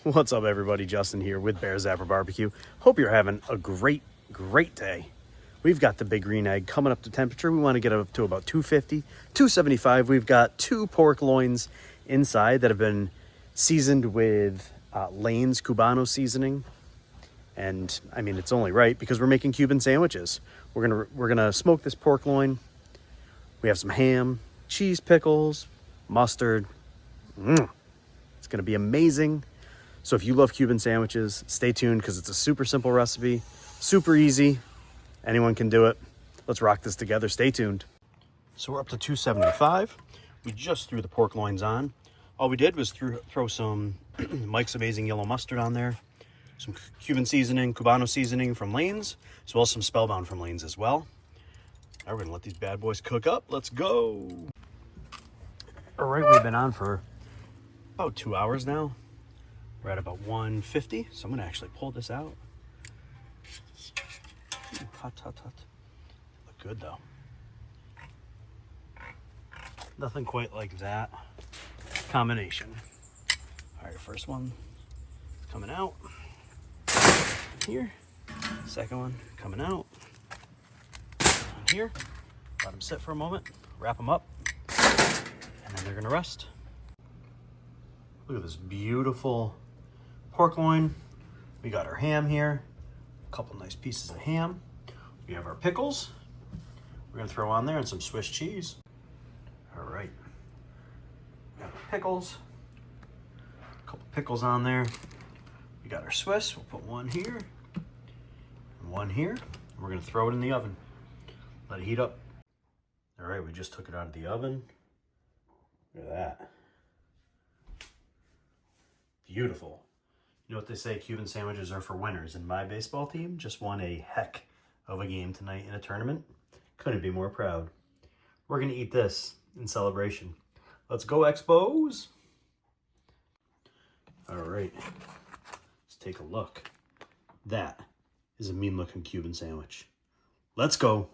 What's up, everybody? Justin here with Bear Zapper Barbecue. Hope you're having a great day. We've got the big green egg coming up to temperature. We want to get up to about 250, 275. We've got 2 pork loins inside that have been seasoned with Lane's Cubano seasoning. And I mean, it's only right because we're making Cuban sandwiches. We're gonna smoke this pork loin. We have some ham, cheese, pickles, mustard. It's gonna be amazing. So if you love Cuban sandwiches, stay tuned because it's a super simple recipe, super easy. Anyone can do it. Let's rock this together. Stay tuned. So we're up to 275. We just threw the pork loins on. All we did was throw some Mike's Amazing Yellow Mustard on there, some Cuban seasoning, Cubano seasoning from Lane's, as well as some Spellbound from Lane's as well. Now we're gonna let these bad boys cook up. Let's go. All right, we've been on for about 2 hours now. We're at about 150, so I'm gonna actually pull this out. Ooh, hot. Look good though. Nothing quite like that combination. All right, first one coming out here. Second one coming out here. Let them sit for a moment, wrap them up, and then they're gonna rest. Look at this beautiful pork loin. We got our ham here, a couple nice pieces of ham. We have our pickles. We're gonna throw on there and some Swiss cheese. All right, we got our pickles, a couple pickles on there. We got our Swiss. We'll put one here and one here. We're gonna throw it in the oven. Let it heat up. All right, we just took it out of the oven. Look at that. Beautiful. You know what they say, Cuban sandwiches are for winners, and my baseball team just won a heck of a game tonight in a tournament. Couldn't be more proud. We're gonna eat this in celebration. Let's go, Expos. All right, let's take a look. That is a mean looking Cuban sandwich. Let's go.